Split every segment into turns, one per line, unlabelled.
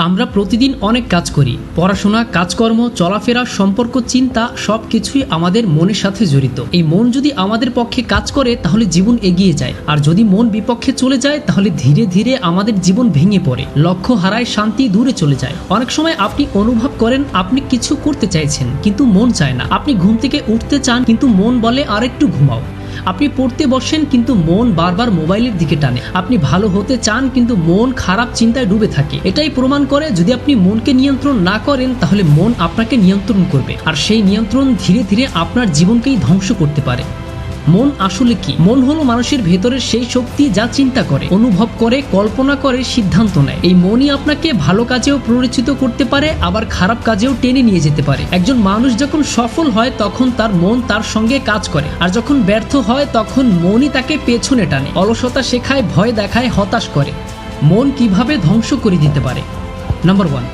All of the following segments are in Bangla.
আমরা প্রতিদিন অনেক কাজ করি, পড়াশোনা, কাজকর্ম, চলাফেরা, সম্পর্ক, চিন্তা সবকিছুই আমাদের মনের সাথে জড়িত। এই মন যদি আমাদের পক্ষে কাজ করে তাহলে জীবন এগিয়ে যায়, আর যদি মন বিপক্ষে চলে যায় তাহলে ধীরে ধীরে আমাদের জীবন ভেঙে পড়ে, লক্ষ্য হারায়, শান্তি দূরে চলে যায়। অনেক সময় আপনি অনুভব করেন আপনি কিছু করতে চাইছেন কিন্তু মন চায় না। আপনি ঘুম থেকে উঠতে চান কিন্তু মন বলে আরেকটু ঘুমাও। আপনি পড়তে বসেন কিন্তু মন বারবার মোবাইলের দিকে টানে। আপনি ভালো হতে চান কিন্তু মন খারাপ চিন্তায় ডুবে থাকে। এটাই প্রমাণ করে যদি আপনি মনকে নিয়ন্ত্রণ না করেন তাহলে মন আপনাকে নিয়ন্ত্রণ করবে, আর সেই নিয়ন্ত্রণ ধীরে ধীরে আপনার জীবনকেই ধ্বংস করতে পারে। মন আসলে কি? মন হলো মানুষের ভেতরের সেই শক্তি যা চিন্তা করে, অনুভব করে, কল্পনা করে, সিদ্ধান্ত নেয়। এই মনই আপনাকে ভালো কাজেও প্ররোচিত করতে পারে, আবার খারাপ কাজেও টেনে নিয়ে যেতে পারে। একজন মানুষ যখন সফল হয় তখন তার মন তার সঙ্গে কাজ করে, আর যখন ব্যর্থ হয় তখন মনই তাকে পেছনে টানে, অলসতা শেখায়, ভয় দেখায়, হতাশ করে। মন কিভাবে ধ্বংস করে দিতে পারে? নাম্বার 1,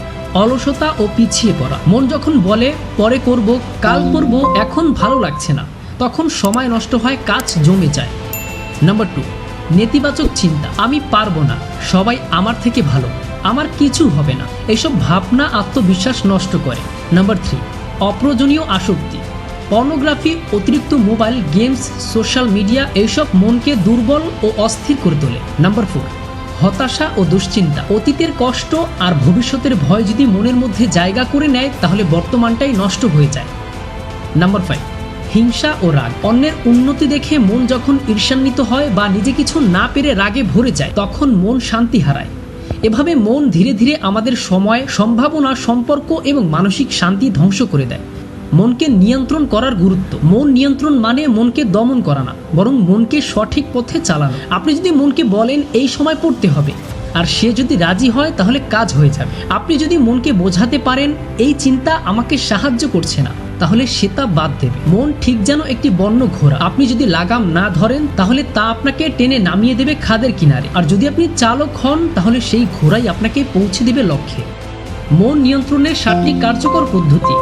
অলসতা ও পিছিয়ে পড়া। মন যখন বলে পরে করব, কাল করব, এখন ভালো লাগছে না, তখন সময় নষ্ট হয়, কাজ জমে যায়। নাম্বার 2, নেতিবাচক চিন্তা। আমি পারবো না, সবাই আমার থেকে ভালো, আমার কিছু হবে না। এইসব ভাবনা আত্মবিশ্বাস নষ্ট করে। নাম্বার 3, অপ্রয়োজনীয় আসক্তি। পর্নোগ্রাফি, অতিরিক্ত মোবাইল গেমস, সোশ্যাল মিডিয়া এইসব মনকে দুর্বল ও অস্থির করে তোলে। নাম্বার 4, হতাশা ও দুশ্চিন্তা। অতীতের কষ্ট আর ভবিষ্যতের ভয় যদি মনের মধ্যে জায়গা করে নেয় তাহলে বর্তমানটাই নষ্ট হয়ে যায়। নাম্বার 5, হিংসা ও রাগ। অন্যের উন্নতি দেখে মন যখন ঈর্ষান্বিত হয় বা নিজে কিছু না পেরে রাগে ভরে যায় তখন মন শান্তি হারায়। এভাবে মন ধীরে ধীরে আমাদের সময়, সম্ভাবনা, সম্পর্ক এবং মানসিক শান্তি ধ্বংস করে দেয়। মনকে নিয়ন্ত্রণ করার গুরুত্ব। মন নিয়ন্ত্রণ মানে মনকে দমন করা না, বরং মনকে সঠিক পথে চালানো। আপনি যদি মনকে বলেন এই সময় পড়তে হবে, আর সে যদি রাজি হয় তাহলে কাজ হয়ে যাবে। আপনি যদি মনকে বোঝাতে পারেন এই চিন্তা আমাকে সাহায্য করছে না, তাহলে সে তা বাদ দেবে। মন ঠিক যেন একটি বন্য ঘোড়া, আপনি যদি লাগাম না ধরেন তাহলে তা আপনাকে টেনে নামিয়ে দেবে খাদের কিনারে, আর যদি আপনি চালক হন তাহলে সেই ঘোড়াই আপনাকে পৌঁছে দেবে লক্ষ্যে। মন নিয়ন্ত্রণের 7টি কার্যকর পদ্ধতি।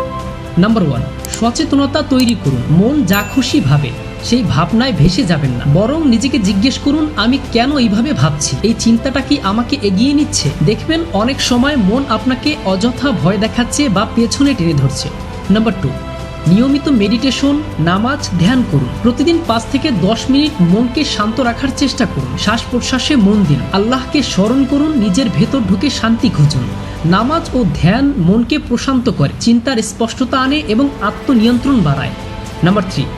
নাম্বার 1, সচেতনতা তৈরি করুন। মন যা খুশি ভাবে সেই ভাবনায় ভেসে যাবেন না, বরং নিজেকে জিজ্ঞেস করুন আমি কেন এইভাবে ভাবছি, এই চিন্তাটা কি আমাকে এগিয়ে নিচ্ছে? দেখবেন অনেক সময় মন আপনাকে অযথা ভয় দেখাচ্ছে বা পেছনে টেনে ধরছে। নাম্বার 2, নিয়মিত মেডিটেশন, নামাজ, ধ্যান করুন। প্রতিদিন 5 থেকে 10 মিনিট মনকে শান্ত রাখার চেষ্টা করুন। শ্বাস প্রশ্বাসে মন দিন, আল্লাহকে স্মরণ করুন, নিজের ভেতর ঢুকে শান্তি খুঁজুন। নামাজ ও ধ্যান মনকে প্রশান্ত করে, চিন্তার স্পষ্টতা আনে এবং আত্মনিয়ন্ত্রণ বাড়ায়। নাম্বার 3,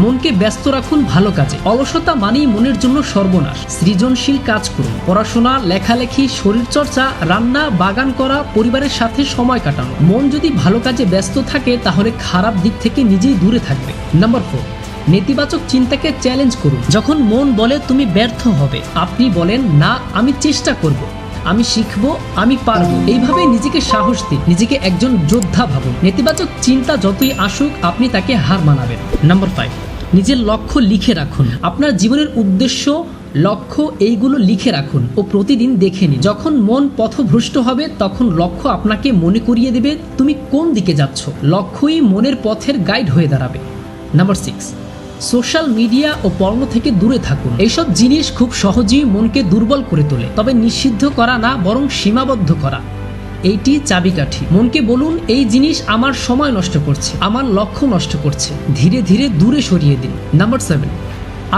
মনকে ব্যস্ত রাখুন ভালো কাজে। অলসতা মানেই মনের জন্য সর্বনাশ। সৃজনশীল কাজ করুন, পড়াশোনা, লেখালেখি, শরীরচর্চা, রান্না, বাগান করা, পরিবারের সাথে সময় কাটানো। মন যদি ভালো কাজে ব্যস্ত থাকে তাহলে খারাপ দিক থেকে নিজেই দূরে থাকবে। নাম্বার 4, নেতিবাচক চিন্তাকে চ্যালেঞ্জ করুন। যখন মন বলে তুমি ব্যর্থ হবে, আপনি বলেন না, আমি চেষ্টা করব, আমি শিখব, আমি পারবো। এইভাবে নিজেকে সাহস দিন, নিজেকে একজন যোদ্ধা ভাবুন। নেতিবাচক চিন্তা যতই আসুক আপনি তাকে হার মানাবেন। নাম্বার 5, নিজের লক্ষ্য লিখে রাখুন। আপনার জীবনের উদ্দেশ্য, লক্ষ্য এইগুলো লিখে রাখুন ও প্রতিদিন দেখে নিন। যখন মন পথভ্রষ্ট হবে তখন লক্ষ্য আপনাকে মনে করিয়ে দেবে তুমি কোন দিকে যাচ্ছ। লক্ষ্যই মনের পথের গাইড হয়ে দাঁড়াবে। নাম্বার 6, সোশ্যাল মিডিয়া ও পর্নো থেকে দূরে থাকুন। এইসব জিনিস খুব সহজেই মনকে দুর্বল করে তোলে, তবে নিষিদ্ধ করা না, বরং সীমাবদ্ধ করা এইটি চাবিকাঠি। মনকে বলুন এই জিনিস আমার সময় নষ্ট করছে, আমার লক্ষ্য নষ্ট করছে, ধীরে ধীরে দূরে সরিয়ে দিন। নাম্বার 7,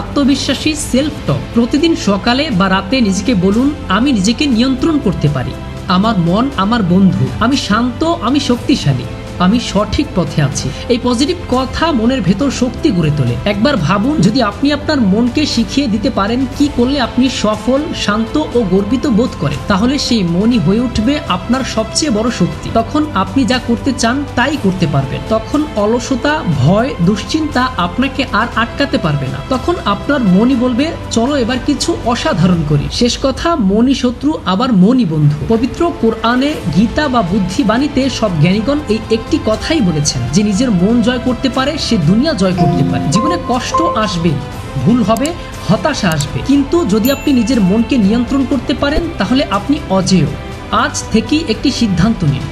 আত্মবিশ্বাসী সেলফ টক। প্রতিদিন সকালে বা রাতে নিজেকে বলুন আমি নিজেকে নিয়ন্ত্রণ করতে পারি, আমার মন আমার বন্ধু, আমি শান্ত, আমি শক্তিশালী, আমি সঠিক পথে আছি। এই পজিটিভ কথা মনের ভেতর শক্তি গড়ে তোলে। একবার ভাবুন যদি আপনি আপনার মনকে শিখিয়ে দিতে পারেন কি করলে আপনি সফল, শান্ত ও গর্বিত বোধ করেন, তাহলে সেই মনই হয়ে উঠবে আপনার সবচেয়ে বড় শক্তি। তখন আপনি যা করতে চান তাই করতে পারবেন। তখন অলসতা, ভয়, দুশ্চিন্তা আপনাকে আর আটকাতে পারবে না। তখন আপনার মনই বলবে চলো এবার কিছু অসাধারণ করি। শেষ কথা, মনই শত্রু আবার মনই বন্ধু। পবিত্র কোরআনে, গীতা বা বুদ্ধিবাণীতে সব জ্ঞানীগণ এই একটি কথাই বলেছেন যে নিজের মন জয় করতে পারে সে দুনিয়া জয় করতে পারে। জীবনে কষ্ট আসবে, ভুল হবে, হতাশা আসবে, কিন্তু যদি আপনি নিজের মনকে নিয়ন্ত্রণ করতে পারেন তাহলে আপনি অজেয়। আজ থেকেই একটি সিদ্ধান্ত নিন,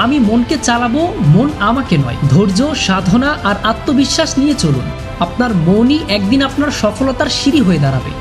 আমি মনকে চালাবো, মন আমাকে নয়। ধৈর্য, সাধনা আর আত্মবিশ্বাস নিয়ে চলুন, আপনার মনই একদিন আপনার সফলতার সিঁড়ি হয়ে দাঁড়াবে।